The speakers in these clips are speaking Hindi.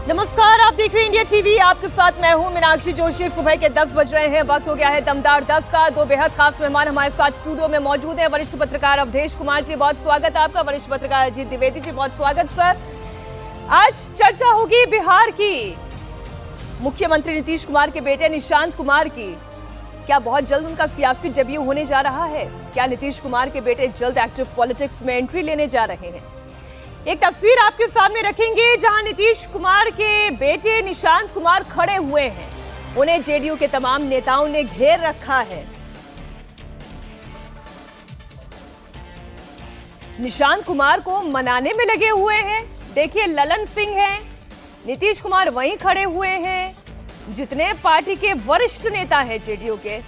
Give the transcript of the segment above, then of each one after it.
नमस्कार, आप देख रहे हैं इंडिया टीवी। आपके साथ मैं हूं मीनाक्षी जोशी। सुबह के 10 बज रहे हैं, वक्त हो गया है दमदार 10 का। दो बेहद खास मेहमान हमारे साथ स्टूडियो में मौजूद हैं। वरिष्ठ पत्रकार अवधेश कुमार जी, बहुत स्वागत है आपका। वरिष्ठ पत्रकार अजीत द्विवेदी जी, बहुत स्वागत सर। आज चर्चा होगी बिहार की, मुख्यमंत्री नीतीश कुमार के बेटे निशांत कुमार की। क्या बहुत जल्द उनका सियासी डेब्यू होने जा रहा है? क्या नीतीश कुमार के बेटे जल्द एक्टिव पॉलिटिक्स में एंट्री लेने जा रहे हैं? एक तस्वीर आपके सामने रखेंगे जहां नीतीश कुमार के बेटे निशांत कुमार खड़े हुए हैं। उन्हें जेडीयू के तमाम नेताओं ने घेर रखा है। निशांत कुमार को मनाने में लगे हुए हैं। देखिए, ललन सिंह हैं, नीतीश कुमार वहीं खड़े हुए हैं। जितने पार्टी के वरिष्ठ नेता हैं जेडीयू के,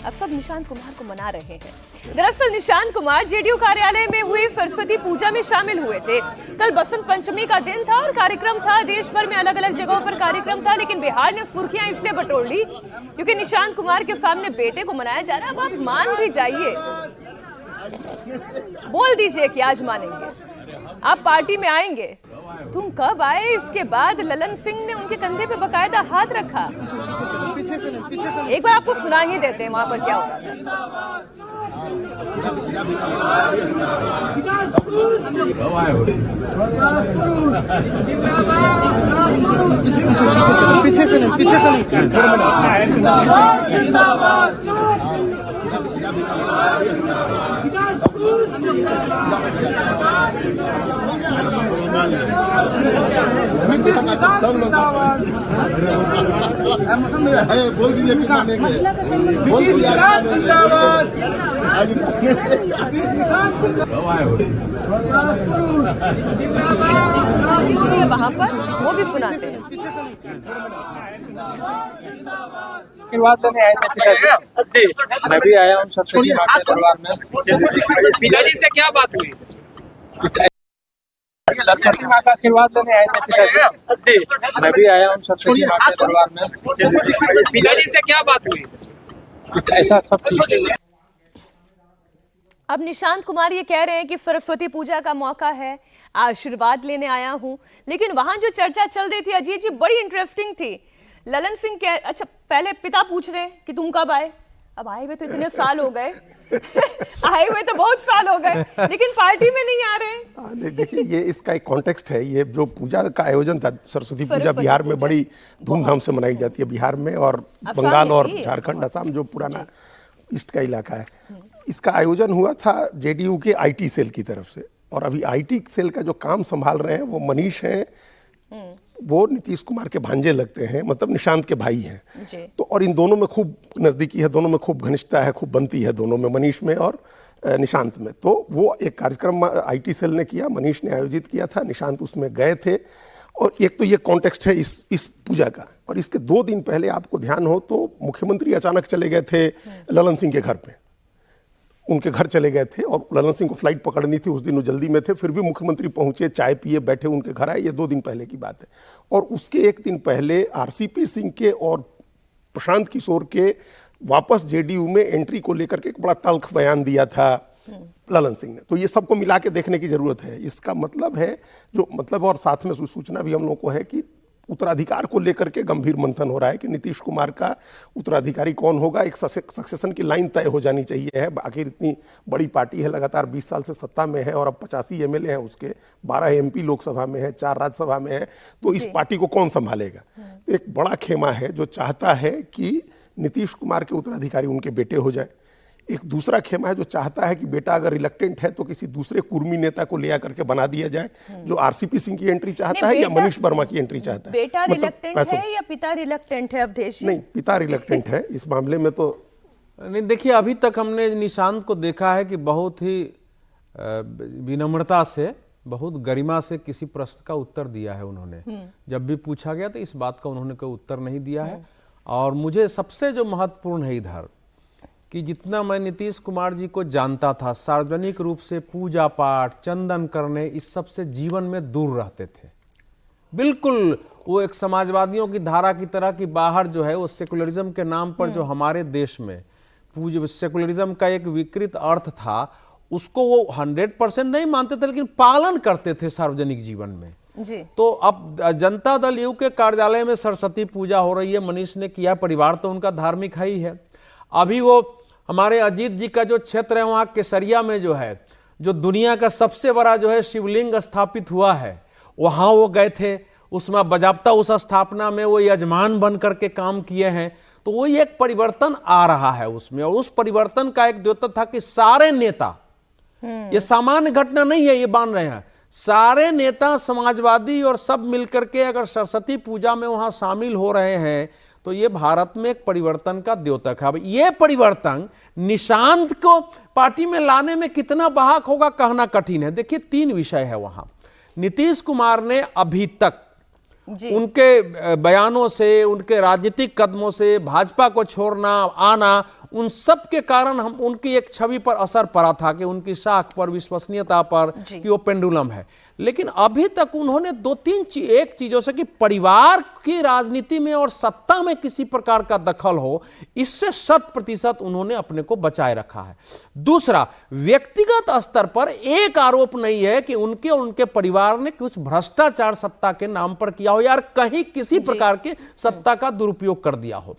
अब सब निशांत कुमार को मना रहे हैं। दरअसल निशांत कुमार जेडीयू कार्यालय में हुई सरस्वती पूजा में शामिल हुए थे। कल बसंत पंचमी का दिन था और कार्यक्रम था। देश भर में अलग अलग जगहों पर कार्यक्रम था, लेकिन बिहार ने सुर्खियां इसलिए बटोर ली क्योंकि निशांत कुमार के सामने बेटे को मनाया जा रहा है। अब आप मान भी जाइए, बोल दीजिए कि आज मानेंगे, आप पार्टी में आएंगे। तुम कब आए? इसके बाद ललन सिंह ने उनके कंधे पे बकायदा हाथ रखा। एक बार आपको सुना ही देते हैं वहां पर क्या होता था। पीछे से नहीं बोल दीजिए वहां पर वो भी सुनाते हैं। आशीर्वाद लेने आए थे पिताजी जी। मैं भी आया हूँ सरस्वती माता के दरबार में। पिताजी से क्या बात हुई? सरस्वती माता का आशीर्वाद लेने आए थे पिताजी जी। मैं भी आया हूँ सरस्वती माता के दरबार में। पिताजी से क्या बात हुई? ऐसा सब चीज। अब निशांत कुमार ये कह रहे हैं कि सरस्वती पूजा का मौका है, आशीर्वाद लेने आया हूं। लेकिन वहां जो चर्चा चल रही थी अजीत जी, बड़ी इंटरेस्टिंग थी। ललन सिंह कह, अच्छा पहले पिता पूछ रहे कि तुम कब आए? अब आए हुए तो इतने साल हो गए आए हुए तो बहुत साल हो गए, लेकिन पार्टी में नहीं आ रहे। देखिए, ये इसका एक कॉन्टेक्स्ट है। ये जो पूजा का आयोजन था, सरस्वती पूजा बिहार में बड़ी धूमधाम से मनाई जाती है। बिहार में और बंगाल और झारखंड, असम जो पुराना ईस्ट का इलाका है, इसका आयोजन हुआ था जेडीयू के आईटी सेल की तरफ से। और अभी आईटी सेल का जो काम संभाल रहे हैं वो मनीष हैं, वो नीतीश कुमार के भांजे लगते हैं, मतलब निशांत के भाई हैं। तो और इन दोनों में खूब नज़दीकी है, दोनों में खूब घनिष्ठता है, खूब बनती है दोनों में, मनीष में और निशांत में। तो वो एक कार्यक्रम आईटी सेल ने किया, मनीष ने आयोजित किया था, निशांत उसमें गए थे। और एक तो ये कॉन्टेक्स्ट है इस पूजा का। और इसके 2 दिन पहले आपको ध्यान हो तो मुख्यमंत्री अचानक चले गए थे ललन सिंह के घर पे, उनके घर चले गए थे। और ललन सिंह को फ्लाइट पकड़नी थी, उस दिन वो जल्दी में थे, फिर भी मुख्यमंत्री पहुंचे, चाय पिए, बैठे, उनके घर आए। ये 2 दिन पहले की बात है। और उसके 1 दिन पहले आरसीपी सिंह के और प्रशांत किशोर के वापस जेडीयू में एंट्री को लेकर के एक बड़ा तल्ख बयान दिया था ललन सिंह ने। तो ये सबको मिला के देखने की जरूरत है। इसका मतलब है जो मतलब, और साथ में सूचना भी हम लोगों को है कि उत्तराधिकार को लेकर के गंभीर मंथन हो रहा है कि नीतीश कुमार का उत्तराधिकारी कौन होगा। एक सक्सेशन की लाइन तय हो जानी चाहिए है। आखिर इतनी बड़ी पार्टी है, लगातार 20 साल से सत्ता में है और अब 85 एमएलए हैं उसके, 12 एमपी लोकसभा में है, 4 राज्यसभा में है। तो इस पार्टी को कौन संभालेगा? एक बड़ा खेमा है जो चाहता है कि नीतीश कुमार के उत्तराधिकारी उनके बेटे हो जाए। एक दूसरा खेमा है जो चाहता है कि बेटा अगर रिलक्टेंट है तो किसी दूसरे कुर्मी नेता को ले आकर के बना दिया जाए, जो आरसीपी सिंह की एंट्री चाहता है या मनीष वर्मा की एंट्री चाहता है। बेटा रिलक्टेंट है या पिता रिलक्टेंट है? अवधेश नहीं, पिता रिलक्टेंट है इस मामले में। तो नहीं, देखिए, अभी तक हमने निशांत को देखा है कि बहुत ही विनम्रता से, बहुत गरिमा से किसी प्रश्न का उत्तर दिया है उन्होंने। जब भी पूछा गया तो इस बात का उन्होंने कोई उत्तर नहीं दिया है। और मुझे सबसे जो महत्वपूर्ण है इधर कि जितना मैं नीतीश कुमार जी को जानता था, सार्वजनिक रूप से पूजा पाठ, चंदन करने, इस सब से जीवन में दूर रहते थे। बिल्कुल वो एक समाजवादियों की धारा की तरह की बाहर जो है वो सेकुलरिज्म के नाम पर जो हमारे देश में सेकुलरिज्म का एक विकृत अर्थ था, उसको वो 100% नहीं मानते थे, लेकिन पालन करते थे सार्वजनिक जीवन में। जी। तो अब जनता दल यू के कार्यालय में सरस्वती पूजा हो रही है, मनीष ने किया, परिवार तो उनका धार्मिक है ही है। अभी वो हमारे अजीत जी का जो क्षेत्र है वहां केसरिया में जो है, जो दुनिया का सबसे बड़ा जो है शिवलिंग स्थापित हुआ है, वहां वो गए थे, उसमें बजाबता उस स्थापना में वो यजमान बन करके काम किए हैं। तो वही एक परिवर्तन आ रहा है उसमें, और उस परिवर्तन का एक द्योतक था कि सारे नेता, ये सामान्य घटना नहीं है, ये मान रहे हैं, सारे नेता समाजवादी और सब मिलकर के अगर सरस्वती पूजा में वहां शामिल हो रहे हैं तो ये भारत में एक परिवर्तन का द्योतक है। अब ये परिवर्तन निशांत को पार्टी में लाने में कितना वाहक होगा कहना कठिन है। देखिए 3 विषय है वहां। नीतीश कुमार ने अभी तक उनके बयानों से, उनके राजनीतिक कदमों से, भाजपा को छोड़ना आना, उन सब के कारण हम उनकी एक छवि पर असर पड़ा था कि उनकी साख पर, विश्वसनीयता पर, कि वो पेंडुलम है। लेकिन अभी तक उन्होंने 2-3 एक चीजों से कि परिवार की राजनीति में और सत्ता में किसी प्रकार का दखल हो, इससे 100% उन्होंने अपने को बचाए रखा है। दूसरा, व्यक्तिगत स्तर पर एक आरोप नहीं है कि उनके और उनके परिवार ने कुछ भ्रष्टाचार सत्ता के नाम पर किया हो, यार कहीं किसी प्रकार के सत्ता का दुरुपयोग कर दिया हो।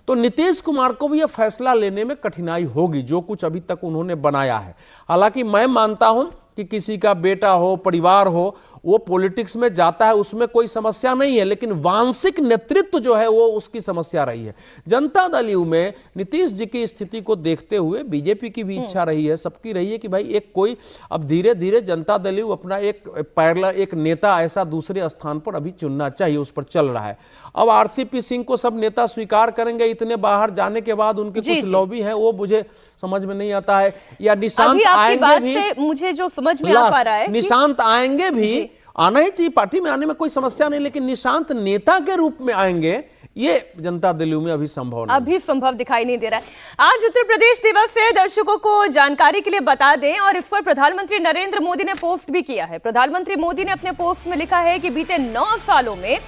तो नीतीश कुमार को भी यह फैसला लेने में कठिनाई होगी, जो कुछ अभी तक उन्होंने बनाया है। हालांकि मैं मानता हूं कि किसी का बेटा हो, परिवार हो, वो पॉलिटिक्स में जाता है, उसमें कोई समस्या नहीं है, लेकिन वांशिक नेतृत्व जो है वो उसकी समस्या रही है। जनता दल यू में नीतीश जी की स्थिति को देखते हुए बीजेपी की भी इच्छा रही है, सबकी रही है कि भाई एक कोई, अब धीरे धीरे जनता दल यू अपना एक पैरेलल एक नेता ऐसा दूसरे स्थान पर अभी चुनना चाहिए, उस पर चल रहा है। अब आरसीपी सिंह को सब नेता स्वीकार करेंगे, इतने बाहर जाने के बाद उनके कुछ लॉबी है, वो मुझे समझ में नहीं आता है। या निशांत आएंगे भी, मुझे जो समझ में आ पा रहा है, निशांत आएंगे भी, आना ही चाहिए, पार्टी में आने में कोई समस्या नहीं, लेकिन निशांत नेता के रूप में आएंगे, ये जनता दल में अभी संभव नहीं, अभी संभव दिखाई नहीं दे रहा है। आज उत्तर प्रदेश दिवस है, दर्शकों को जानकारी के लिए बता दें, और इस पर प्रधानमंत्री नरेंद्र मोदी ने पोस्ट भी किया है। प्रधानमंत्री मोदी ने अपने पोस्ट में लिखा है कि बीते 9 सालों में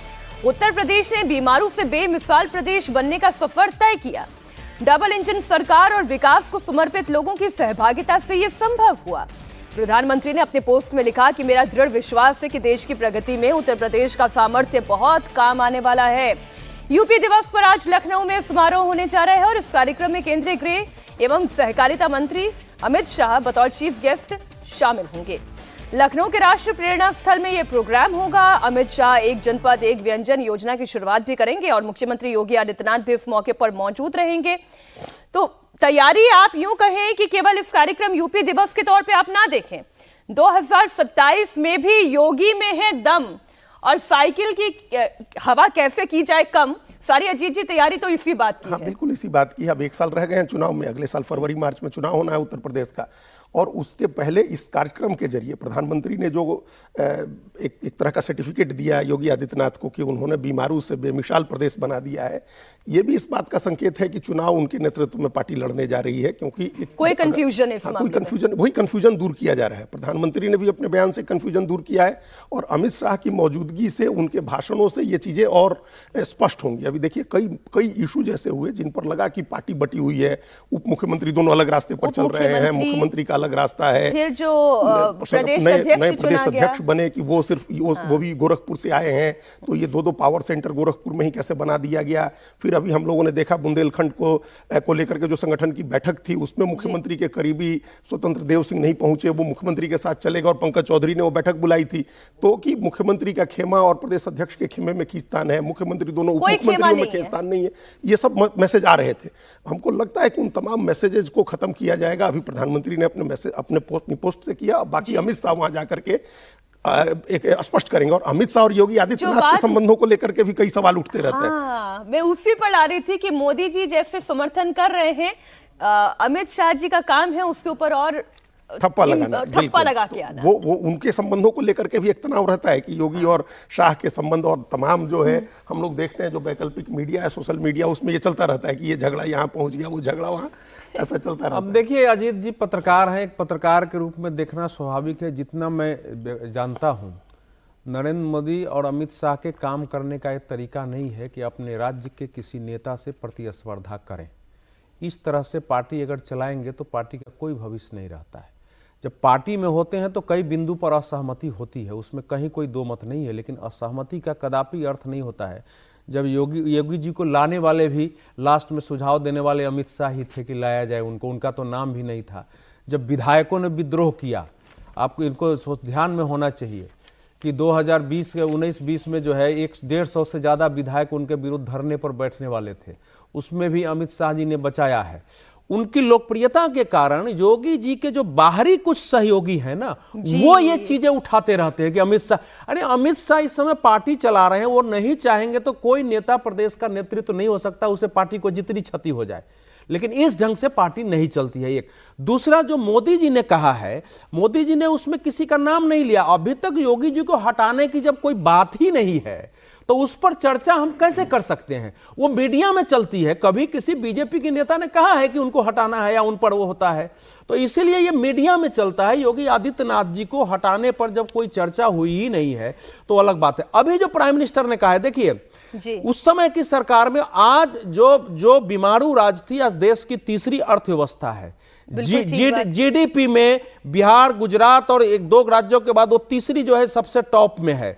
उत्तर प्रदेश ने बीमारू से बेमिसाल प्रदेश बनने का सफर तय किया। डबल इंजन सरकार और विकास को समर्पित लोगों की सहभागिता से यह संभव हुआ। प्रधानमंत्री ने अपने पोस्ट में लिखा कि मेरा दृढ़ विश्वास है कि देश की प्रगति में उत्तर प्रदेश का सामर्थ्य बहुत काम आने वाला है। यूपी दिवस पर आज लखनऊ में समारोह होने जा रहा है, और इस कार्यक्रम में केंद्रीय गृह एवं सहकारिता मंत्री अमित शाह बतौर चीफ गेस्ट शामिल होंगे। लखनऊ के राष्ट्रीय प्रेरणा स्थल में यह प्रोग्राम होगा। अमित शाह एक जनपद एक व्यंजन योजना की शुरुआत भी करेंगे, और मुख्यमंत्री योगी आदित्यनाथ भी इस मौके पर मौजूद रहेंगे। तो तैयारी आप यूं कहें कि केवल इस कार्यक्रम यूपी दिवस के तौर पे आप ना देखें, 2027 में भी योगी में है दम, और साइकिल की हवा कैसे की जाए कम, सारी अजीत जी तैयारी तो इसी बात की है। बिल्कुल इसी बात की। अब 1 साल रह गए हैं चुनाव में, अगले साल फरवरी मार्च में चुनाव होना है उत्तर प्रदेश का, और उसके पहले इस कार्यक्रम के जरिए प्रधानमंत्री ने जो एक तरह का सर्टिफिकेट दिया है योगी आदित्यनाथ को कि उन्होंने बीमारू से बेमिसाल प्रदेश बना दिया है, ये भी इस बात का संकेत है कि चुनाव उनके नेतृत्व में पार्टी लड़ने जा रही है, क्योंकि कोई कंफ्यूजन है, कोई कंफ्यूजन, वही कंफ्यूजन दूर किया जा रहा है। प्रधानमंत्री ने भी अपने बयान से कंफ्यूजन दूर किया है, और अमित शाह की मौजूदगी से, उनके भाषणों से ये चीजें और स्पष्ट होंगी। अभी देखिए कई इशू जैसे हुए जिन पर लगा कि पार्टी बटी हुई है, उप मुख्यमंत्री दोनों अलग रास्ते पर चल रहे हैं, मुख्यमंत्री का अलग रास्ता है, फिर जो नए प्रदेश अध्यक्ष बने कि वो सिर्फ वो भी गोरखपुर से आए हैं, तो ये 2 पावर सेंटर गोरखपुर में ही कैसे बना दिया गया। फिर अभी हम लोगों ने देखा बुंदेलखंड को लेकर के जो संगठन की बैठक थी, उसमें मुख्यमंत्री के करीबी स्वतंत्र देव सिंह नहीं पहुंचे, वो मुख्यमंत्री के साथ चले गए, और पंकज चौधरी ने वो बैठक बुलाई थी। तो कि मुख्यमंत्री का खेमा और प्रदेश अध्यक्ष के खेमे में खींचतान है, मुख्यमंत्री दोनों उप मुख्यमंत्रियों में खींचतान नहीं है, ये सब मैसेज आ रहे थे। हमको लगता है कि उन तमाम मैसेजेस को खत्म किया जाएगा। अभी प्रधानमंत्री ने अपने पोस्ट से किया, बाकी अमित शाह वहां जाकर के एक स्पष्ट करेंगे। और अमित शाह और योगी आदित्यनाथ के संबंधों को लेकर के भी कई सवाल उठते रहते हैं। मैं उसी पर ला रही थी कि मोदी जी जैसे समर्थन कर रहे हैं, अमित शाह जी का काम है उसके ऊपर और ठप्पा लगाना, ठप्पा लगा के आना। वो उनके संबंधों को लेकर के भी एक तनाव रहता है कि योगी और शाह के संबंध, और तमाम जो है हम लोग देखते हैं जो वैकल्पिक मीडिया है, सोशल मीडिया, उसमें ये चलता रहता है कि ये झगड़ा यहाँ पहुंच गया, वो झगड़ा वहाँ, ऐसा चलता रहता है। अब देखिए अजीत जी पत्रकार हैं, एक पत्रकार के रूप में देखना स्वाभाविक है। जितना मैं जानता हूं, नरेंद्र मोदी और अमित शाह के काम करने का एक तरीका नहीं है कि अपने राज्य के किसी नेता से प्रतिस्पर्धा करें। इस तरह से पार्टी अगर चलाएंगे तो पार्टी का कोई भविष्य नहीं रहता है। जब पार्टी में होते हैं तो कई बिंदु पर असहमति होती है, उसमें कहीं कोई दो मत नहीं है, लेकिन असहमति का कदापि अर्थ नहीं होता है। जब योगी जी को लाने वाले भी लास्ट में सुझाव देने वाले अमित शाह ही थे कि लाया जाए उनको, उनका तो नाम भी नहीं था। जब विधायकों ने विद्रोह किया, आपको इनको ध्यान में होना चाहिए कि 2020 के 19-20 में जो है 150 से ज़्यादा विधायक उनके विरुद्ध धरने पर बैठने वाले थे, उसमें भी अमित शाह जी ने बचाया है। उनकी लोकप्रियता के कारण योगी जी के जो बाहरी कुछ सहयोगी हैं ना, वो ये चीजें उठाते रहते हैं कि अमित शाह, अरे अमित शाह इस समय पार्टी चला रहे हैं, वो नहीं चाहेंगे तो कोई नेता प्रदेश का नेतृत्व नहीं हो सकता, उसे पार्टी को जितनी क्षति हो जाए, लेकिन इस ढंग से पार्टी नहीं चलती है। एक दूसरा जो मोदी जी ने कहा है, मोदी जी ने उसमें किसी का नाम नहीं लिया। अभी तक योगी जी को हटाने की जब कोई बात ही नहीं है तो उस पर चर्चा हम कैसे कर सकते हैं? वो मीडिया में चलती है, कभी किसी बीजेपी के नेता ने कहा है कि उनको हटाना है या उन पर वो होता है, तो इसीलिए ये मीडिया में चलता है। योगी आदित्यनाथ जी को हटाने पर जब कोई चर्चा हुई ही नहीं है तो अलग बात है। अभी जो प्राइम मिनिस्टर ने कहा है, देखिए उस समय की सरकार में आज जो बीमारू राज्य थी, आज देश की तीसरी अर्थव्यवस्था है। जीडीपी में बिहार, गुजरात और एक दो राज्यों के बाद वो तीसरी जो है सबसे टॉप में है।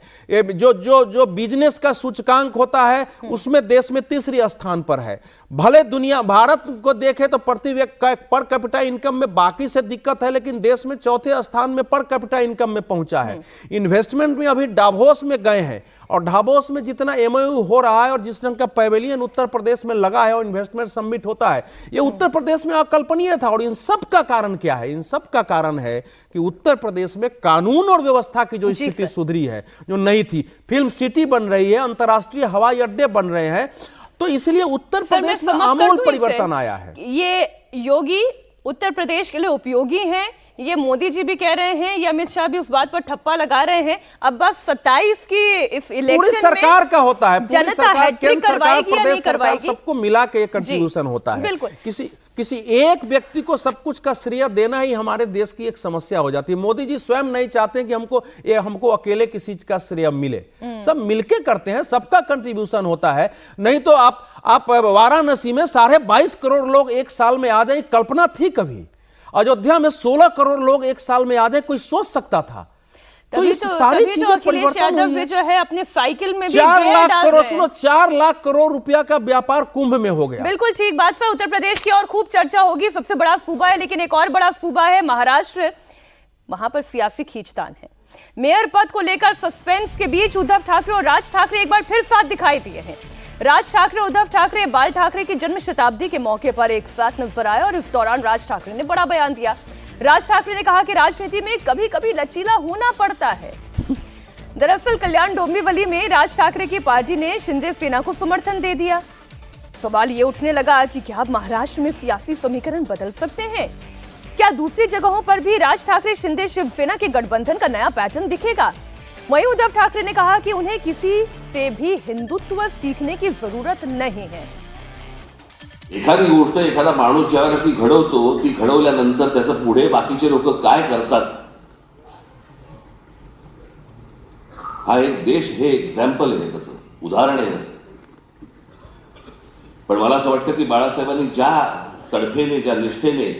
जो बिजनेस का सूचकांक होता है उसमें देश में तीसरी स्थान पर है। भले दुनिया भारत को देखे तो प्रति व्यक्ति पर कैपिटा इनकम में बाकी से दिक्कत है, लेकिन देश में चौथे स्थान में पर कैपिटा इनकम में पहुंचा है। इन्वेस्टमेंट में अभी डावोस में गए हैं और डावोस में जितना एमओयू हो रहा है और जिस रंग का पैवेलियन उत्तर प्रदेश में लगा है और इन्वेस्टमेंट समिट होता है, ये उत्तर प्रदेश में अकल्पनीय था। और इन सब का कारण क्या है? इन सब का कारण है कि उत्तर प्रदेश में कानून और व्यवस्था की जो स्थिति सुधरी है, जो नहीं थी। फिल्म सिटी बन रही है, अंतर्राष्ट्रीय हवाई अड्डे बन रहे हैं, तो इसलिए उत्तर प्रदेश में आमूल परिवर्तन आया है। ये योगी उत्तर प्रदेश के लिए उपयोगी हैं, ये मोदी जी भी कह रहे हैं, ये अमित शाह भी उस बात पर ठप्पा लगा रहे हैं। अब बस 27 की इस इलेक्शन पूरी सरकार का होता है, पूरी जनता सरकार, हैट्रिक केंद्र सरकार, करवाएगी या नहीं प्रदेश सरकार, करवाएगी, सबको मिला के एक कंट्रीब्यूशन होता है। बिल्कुल। किसी एक व्यक्ति को सब कुछ का श्रेय देना ही हमारे देश की एक समस्या हो जाती है। मोदी जी स्वयं नहीं चाहते कि हमको अकेले किसी चीज का श्रेय मिले, सब मिलके करते हैं, सबका कंट्रीब्यूशन होता है। नहीं तो आप वाराणसी में 22.5 करोड़ लोग एक साल में आ जाए, कल्पना थी कभी? अयोध्या में 16 करोड़ लोग एक साल में आ जाए, कोई सोच सकता था? तो इस सारी चीजें परिवर्तन हुई है। जो है अपने साइकिल में भी 4 लाख करोड़, सुनो 4 लाख करोड़ रुपया का व्यापार कुंभ में हो गया। बिल्कुल ठीक बात सर। उत्तर प्रदेश की और खूब चर्चा होगी, सबसे बड़ा सूबा है, लेकिन एक और बड़ा सूबा है महाराष्ट्र। वहां पर सियासी खींचतान है। मेयर पद को लेकर सस्पेंस के बीच उद्धव ठाकरे और राज ठाकरे एक बार फिर साथ दिखाई दिए हैं। राज ठाकरे, उद्धव ठाकरे बाल ठाकरे की जन्म शताब्दी के मौके पर एक साथ नजर आए और इस दौरान राज ठाकरे ने बड़ा बयान दिया। राज ठाकरे ने कहा कि राजनीति में कभी कभी लचीला होना पड़ता है। दरअसल कल्याण डोंबिवली में राज ठाकरे की पार्टी ने शिंदे सेना को समर्थन दे दिया। सवाल ये उठने लगा कि क्या अब महाराष्ट्र में सियासी समीकरण बदल सकते हैं? क्या दूसरी जगहों पर भी राज ठाकरे शिंदे शिवसेना के गठबंधन का नया पैटर्न दिखेगा? वहीं उद्धव ठाकरे ने कहा कि उन्हें किसी से भी हिंदुत्व सीखने की जरूरत नहीं है। एखादी गोष्ट, एखादा माणूस ज्यावेळेला ती घडवतो, ती घडवल्यानंतर त्याचं पुढे बाकीचे लोक काय करतात, हा एक देश, हे एक्झाम्पल आहे, त्याचं उदाहरण आहे त्याचं. पण मला असं वाटतं की बाळासाहेबांनी ज्या तडफेने, ज्या निष्ठेने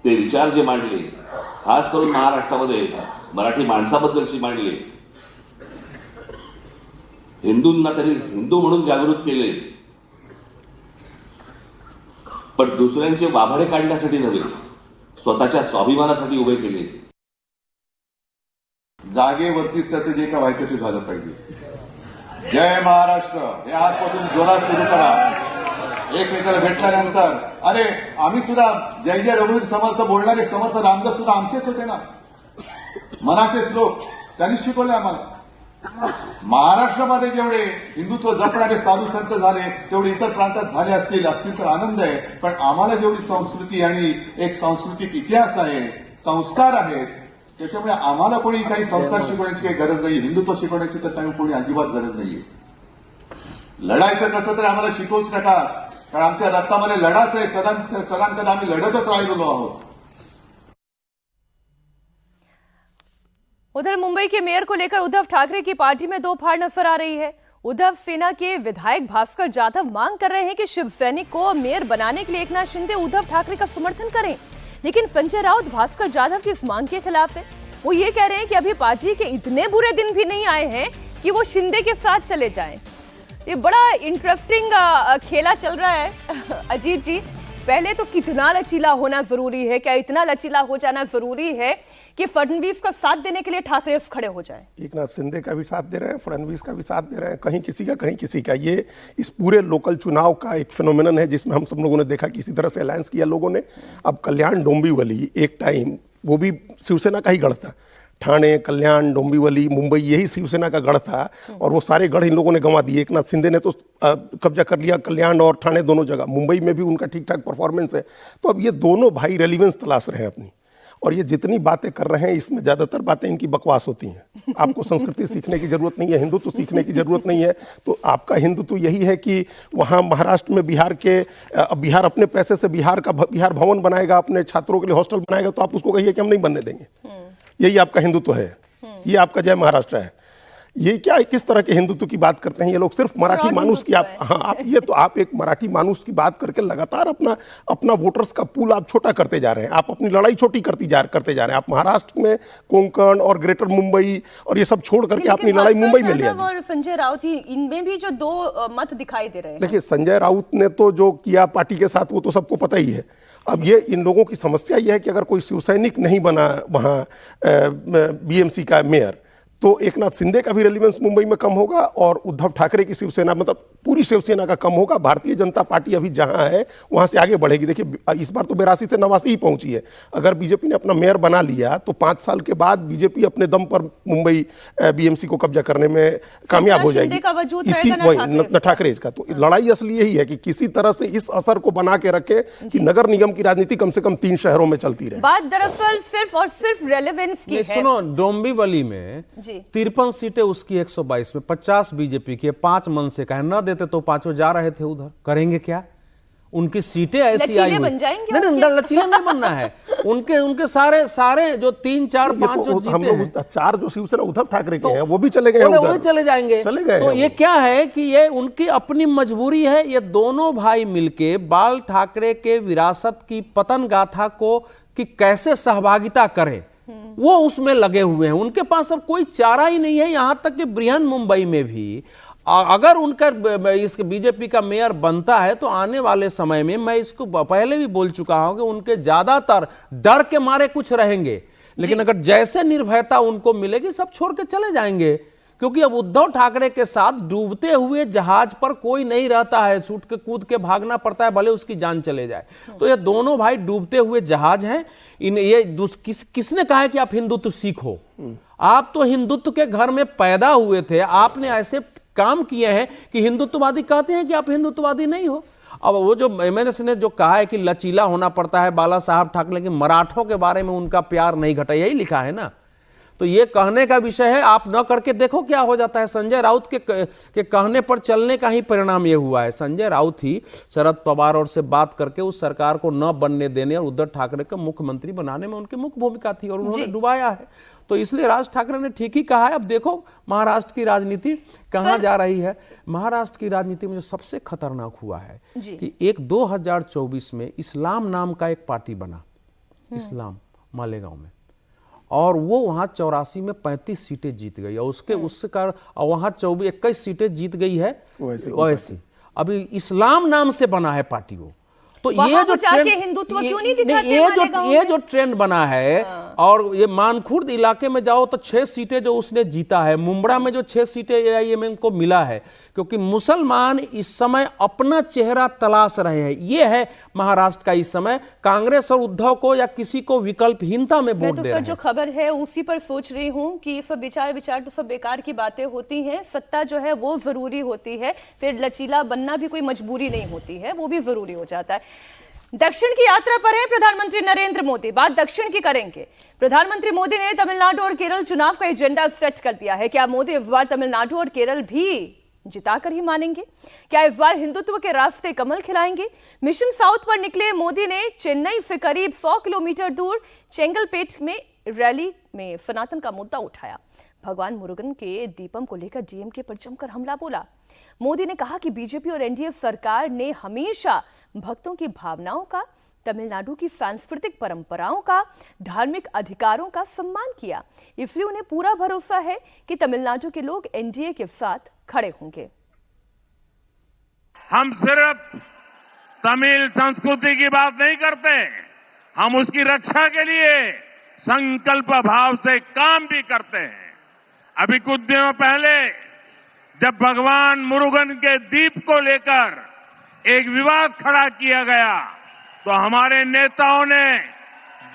ते विचार जे मांडले, खास करून महाराष्ट्रामध्ये मराठी माणसाबद्दलची मांडले, हिंदूंना त्यांनी हिंदू म्हणून जागृत केले, पण दुसऱ्यांचे वाभाडे काढण्यासाठी नव्हे, स्वतःच्या स्वाभिमानासाठी उभे केले. जागेवरतीच त्याचं जे काय व्हायचं ते झालं पाहिजे. जय महाराष्ट्र हे आजपासून जोरात सुरू करा. एकमेकाला भेटल्यानंतर, अरे आम्ही सुद्धा जय जय रघुवीर समर्थ बोलणारे समर्थ रामदास सुद्धा आमचेच होते ना, मनाचेच लोक, त्यांनी शिकवले आम्हाला. महाराष्ट्रामध्ये जेवढे हिंदुत्व जपणारे साधू संत झाले तेवढे इतर प्रांतात झाले असतील तर आनंद आहे. पण आम्हाला जेवढी संस्कृती आणि एक सांस्कृतिक इतिहास आहे, संस्कार आहेत, त्याच्यामुळे आम्हाला कोणी काही संस्कार शिकवण्याची काही गरज नाही, हिंदुत्व शिकवण्याची तर काही कोणी अजिबात गरज नाहीये. लढायचं कसं तर आम्हाला शिकवूच नका, कारण आमच्या रक्तामध्ये लढाच आहे. सदांतर आम्ही लढतच राहिलेलो आहोत. उधर मुंबई के मेयर को लेकर उद्धव ठाकरे की पार्टी में दो फाड़ नजर आ रही है। उद्धव सेना के विधायक भास्कर जाधव मांग कर रहे हैं कि शिवसैनिक को मेयर बनाने के लिए एकनाथ शिंदे उद्धव ठाकरे का समर्थन करें, लेकिन संजय राउत भास्कर जाधव की इस मांग के खिलाफ है। वो ये कह रहे हैं कि अभी पार्टी के इतने बुरे दिन भी नहीं आए हैं कि वो शिंदे के साथ चले जाएं। ये बड़ा इंटरेस्टिंग खेला चल रहा है अजीत जी। पहले तो कितना लचीला होना जरूरी है, क्या इतना लचीला हो जाना जरूरी है कि फडणवीस का साथ देने के लिए ठाकरे खड़े हो जाएं? एकनाथ शिंदे का भी साथ दे रहे हैं, फडणवीस का भी साथ दे रहे हैं, कहीं किसी का कहीं किसी का। ये इस पूरे लोकल चुनाव का एक फिनोमिनन है जिसमें हम सब लोगों ने देखा कि इसी तरह से अलायंस किया लोगों ने। अब कल्याण डोंबिवली एक टाइम वो भी शिवसेना का ही गढ़ था। ठाणे, कल्याण, डोंबिवली, मुंबई, यही शिवसेना का गढ़ था और वो सारे गढ़ इन लोगों ने गंवा दिए। एकनाथ शिंदे ने तो कब्जा कर लिया कल्याण और ठाणे दोनों जगह। मुंबई में भी उनका ठीक ठाक परफॉर्मेंस है। तो अब ये दोनों भाई रेलिवेंस तलाश रहे हैं अपनी, और ये जितनी बातें कर रहे हैं इसमें ज्यादातर बातें इनकी बकवास होती हैं। आपको संस्कृति सीखने की जरूरत नहीं है, हिंदुत्व सीखने की जरूरत नहीं है। तो आपका हिंदुत्व यही है कि वहाँ महाराष्ट्र में बिहार अपने पैसे से बिहार भवन बनाएगा, अपने छात्रों के लिए हॉस्टल बनाएगा, तो आप उसको कहिए कि हम नहीं बनने देंगे। यही आपका हिंदुत्व है, ये आपका जय महाराष्ट्र है। ये क्या, किस तरह के हिंदुत्व की बात करते हैं ये लोग? सिर्फ मराठी मानुस की आप एक मराठी मानुस की बात करके लगातार अपना वोटर्स का पूल आप छोटा करते जा रहे हैं। आप अपनी लड़ाई छोटी करते जा रहे हैं। आप महाराष्ट्र में कोंकण और ग्रेटर मुंबई और ये सब छोड़ करके अपनी लड़ाई मुंबई में लिया। और संजय राउत इनमें भी जो दो मत दिखाई दे रहे हैं। देखिए, संजय राउत ने तो जो किया पार्टी के साथ वो तो सबको पता ही है। अब ये इन लोगों की समस्या ये है कि अगर कोई शिवसैनिक नहीं बना वहाँ बीएमसी का मेयर, तो एकनाथ शिंदे का भी रेलिवेंस मुंबई में कम होगा और उद्धव ठाकरे की शिवसेना, मतलब पूरी शिवसेना का कम होगा। भारतीय जनता पार्टी अभी जहां है वहां से आगे बढ़ेगी। देखिए, इस बार तो 82 से 89 ही पहुंची है। अगर बीजेपी ने अपना मेयर बना लिया तो 5 साल के बाद बीजेपी अपने दम पर मुंबई बीएमसी को कब्जा करने में कामयाब हो जाएगी। इसी वही ठाकरे का तो लड़ाई असली यही है कि किसी तरह से इस असर को बना के रखे कि नगर निगम की राजनीति कम से कम 3 शहरों में चलती रहे। बात दरअसल सिर्फ और सिर्फ रेलेवेंस की है। सुनो, डोंबिवली में 53 सीटें उसकी 122 में 50 बीजेपी की, 5 मन से कहे न देते तो 5 जा रहे थे उधर। करेंगे क्या? उनकी सीटें ऐसी आई बन जाएंगे। नहीं, लचीले नहीं बनना है। उनके सारे जो 3, 4, 5 जो जीते हम लोग 4 जो शिवसेना उद्धव ठाकरे के हैं वो भी चले गए, वो चले जाएंगे। तो ये क्या है कि ये उनकी अपनी मजबूरी है। ये दोनों भाई मिलके बाल ठाकरे के विरासत की पतन गाथा को कि कैसे सहभागिता करें, वो उसमें लगे हुए हैं। उनके पास अब कोई चारा ही नहीं है। यहां तक कि बृहन मुंबई में भी अगर उनका इस बीजेपी का मेयर बनता है तो आने वाले समय में, मैं इसको पहले भी बोल चुका हूं कि उनके ज्यादातर डर के मारे कुछ रहेंगे, लेकिन अगर जैसे निर्भयता उनको मिलेगी सब छोड़ के चले जाएंगे। क्योंकि अब उद्धव ठाकरे के साथ डूबते हुए जहाज पर कोई नहीं रहता है, छूट के कूद के भागना पड़ता है, भले उसकी जान चले जाए। तो ये दोनों भाई डूबते हुए जहाज हैं। किसने कहा है कि आप हिंदुत्व सीखो? आप तो हिंदुत्व के घर में पैदा हुए थे। आपने ऐसे काम किए हैं कि हिंदुत्ववादी कहते हैं कि आप हिंदुत्ववादी नहीं हो। अब वो जो एमएनएस ने जो कहा है कि लचीला होना पड़ता है बाला साहब ठाकरे, लेकिन मराठों के बारे में उनका प्यार नहीं घटा, यही लिखा है ना। तो ये कहने का विषय है, आप न करके देखो क्या हो जाता है। संजय राउत के कहने पर चलने का ही परिणाम ये हुआ है। संजय राउत ही शरद पवार और से बात करके उस सरकार को न बनने देने और उद्धव ठाकरे को मुख्यमंत्री बनाने में उनकी मुख्य भूमिका थी और उन्होंने डुबाया है। तो इसलिए राज ठाकरे ने ठीक ही कहा है। अब देखो महाराष्ट्र की राजनीति कहां जा रही है। महाराष्ट्र की राजनीति में जो सबसे खतरनाक हुआ है कि एक 2024 में इस्लाम नाम का एक पार्टी बना, इस्लाम मालेगांव में, और वो वहां 84 में 35 सीटें जीत गई और उसका वहां 21 सीटें जीत गई है ओवैसी। अभी इस्लाम नाम से बना है पार्टी वो। तो ये जो ट्रेंड, हिंदुत्व क्यों नहीं दिखाते? ये जो ट्रेंड बना है, और ये मानखुर्द इलाके में जाओ तो 6 सीटें जो उसने जीता है, मुंबरा में जो 6 सीटें एआईएमएम को मिला है, क्योंकि मुसलमान इस समय अपना चेहरा तलाश रहे हैं। ये है महाराष्ट्र का इस समय। कांग्रेस और उद्धव को या किसी को विकल्पहीनता में वोट दे रहे हैं। जो खबर है उसी पर सोच रही हूँ कि सब विचार तो सब बेकार की बातें होती हैं। सत्ता जो है वो जरूरी होती है, फिर लचीला बनना भी कोई मजबूरी नहीं होती है, वो भी जरूरी हो जाता है। दक्षिण की यात्रा पर है प्रधानमंत्री नरेंद्र मोदी। बात दक्षिण की करेंगे। प्रधानमंत्री मोदी ने तमिलनाडु और केरल चुनाव का एजेंडा सेट कर दिया है। क्या मोदी इस बार तमिलनाडु और केरल भी जिताकर ही मानेंगे? क्या इस बार हिंदुत्व के रास्ते कमल खिलाएंगे? मिशन साउथ पर निकले मोदी ने चेन्नई से करीब 100 किलोमीटर दूर चेंगलपेट में रैली में सनातन का मुद्दा उठाया। भगवान मुरुगन के दीपम को लेकर डीएमके पर जमकर हमला बोला। मोदी ने कहा कि बीजेपी और एनडीए सरकार ने हमेशा भक्तों की भावनाओं का तमिलनाडु की सांस्कृतिक परंपराओं का, धार्मिक अधिकारों का सम्मान किया। इसलिए उन्हें पूरा भरोसा है कि तमिलनाडु के लोग एनडीए के साथ खड़े होंगे। हम सिर्फ तमिल संस्कृति की बात नहीं करते, हम उसकी रक्षा के लिए संकल्प भाव से काम भी करते हैं। अभी कुछ दिनों पहले जब भगवान मुरुगन के दीप को लेकर एक विवाद खड़ा किया गया तो हमारे नेताओं ने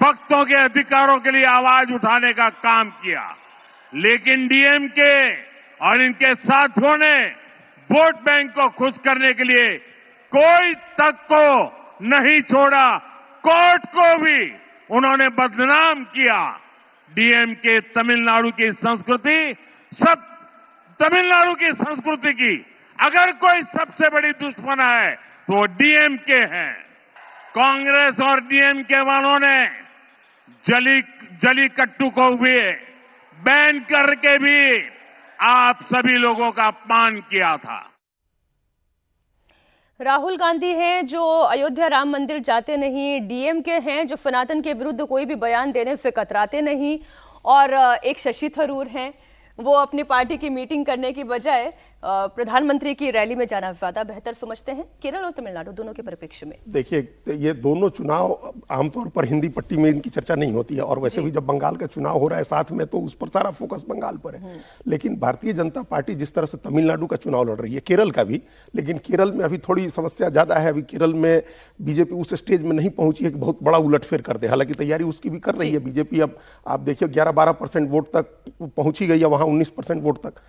भक्तों के अधिकारों के लिए आवाज उठाने का काम किया, लेकिन डीएमके और इनके साथियों ने वोट बैंक को खुश करने के लिए कोई तक को नहीं छोड़ा, कोर्ट को भी उन्होंने बदनाम किया। डीएमके तमिलनाडु की संस्कृति, सब तमिलनाडु की संस्कृति की अगर कोई सबसे बड़ी दुश्मन है तो वो डीएमके हैं। कांग्रेस और डीएमके वालों ने जलीकट्टू को भी बैन करके भी आप सभी लोगों का अपमान किया था। राहुल गांधी हैं जो अयोध्या राम मंदिर जाते नहीं, डीएमके हैं जो सनातन के विरुद्ध कोई भी बयान देने से कतराते नहीं, और एक शशि थरूर हैं वो अपनी पार्टी की मीटिंग करने की बजाय प्रधानमंत्री की रैली में जाना ज्यादा बेहतर समझते हैं। केरल और तमिलनाडु दोनों के परिप्रेक्ष्य में देखिए, ये दोनों चुनाव आमतौर पर हिंदी पट्टी में इनकी चर्चा नहीं होती है, और वैसे भी जब बंगाल का चुनाव हो रहा है साथ में तो उस पर सारा फोकस बंगाल पर है। लेकिन भारतीय जनता पार्टी जिस तरह से तमिलनाडु का चुनाव लड़ रही है, केरल का भी, लेकिन केरल में अभी थोड़ी समस्या ज्यादा है। अभी केरल में बीजेपी उस स्टेज में नहीं पहुंची है कि बहुत बड़ा उलटफेर कर दे, हालांकि तैयारी उसकी भी कर रही है बीजेपी। अब आप देखिए 11-12% वोट तक पहुंची गई है, वहां 19% वोट तक।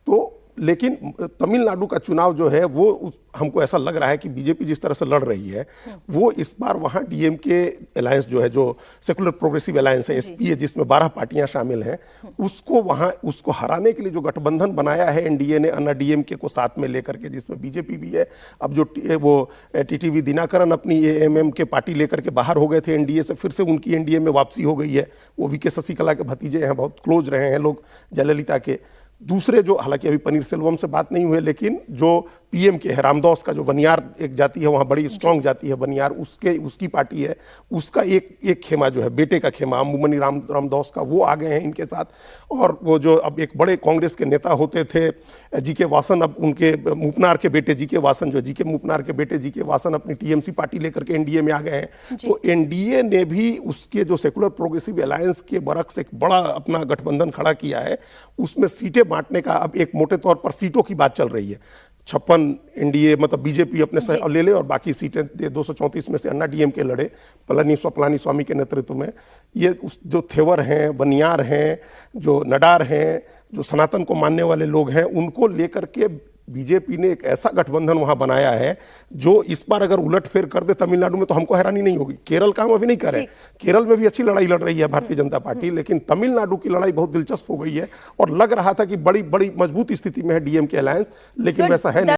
तो लेकिन तमिलनाडु का चुनाव जो है वो हमको ऐसा लग रहा है कि बीजेपी जिस तरह से लड़ रही है वो इस बार वहां डीएमके अलायंस जो है, जो सेकुलर प्रोग्रेसिव अलायंस है, एसपीए, जिसमें 12 पार्टियां शामिल हैं, उसको हराने के लिए जो गठबंधन बनाया है एनडीए ने अन्ना डीएमके को साथ में लेकर के, जिसमें बीजेपी भी है। अब जो वो टीटीवी दिनाकरन अपनी एएमएम के पार्टी लेकर के बाहर हो गए थे एनडीए से, फिर से उनकी एनडीए में वापसी हो गई है। वो वीके शशिकला के भतीजे हैं, बहुत क्लोज रहे हैं लोग जयललिता के। दूसरे जो, हालांकि अभी पनीर सेल्वम से बात नहीं हुई, लेकिन जो पीएम के है रामदास का, जो बनियार एक जाति है वहाँ बड़ी स्ट्रांग जाति है बनियार, उसकी पार्टी है, उसका एक खेमा जो है बेटे का खेमा अम्बुमनी रामदास का, वो आ गए हैं इनके साथ। और वो जो अब एक बड़े कांग्रेस के नेता होते थे जीके वासन, अब उनके मूपनार के बेटे जीके वासन, जो जीके मूपनार के बेटे जीके वासन अपनी टीएमसी पार्टी लेकर के एनडीए में आ गए हैं। तो एनडीए ने भी उसके जो सेकुलर प्रोग्रेसिव अलायंस के बरक्स एक बड़ा अपना गठबंधन खड़ा किया है। उसमें सीटें बांटने का अब एक मोटे तौर पर सीटों की बात चल रही है। 56 एनडीए मतलब बीजेपी अपने ले ले, और बाकी सीटें 234 में से अन्ना डीएमके लड़े पलानीस्वामी के नेतृत्व में। ये जो थेवर हैं, बनियार हैं, जो नडार हैं, जो सनातन को मानने वाले लोग हैं, उनको लेकर के बीजेपी ने एक ऐसा गठबंधन वहां बनाया है जो इस बार अगर उलटफेर कर दे तमिलनाडु में तो हमको हैरानी नहीं होगी। केरल का हम अभी नहीं कर रहे, केरल में भी अच्छी लड़ाई लड़ रही है भारतीय जनता पार्टी, लेकिन तमिलनाडु की लड़ाई बहुत दिलचस्प हो गई है। और लग रहा था कि बड़ी बड़ी मजबूत स्थिति में है डीएमके अलायंस, लेकिन वैसा है नहीं।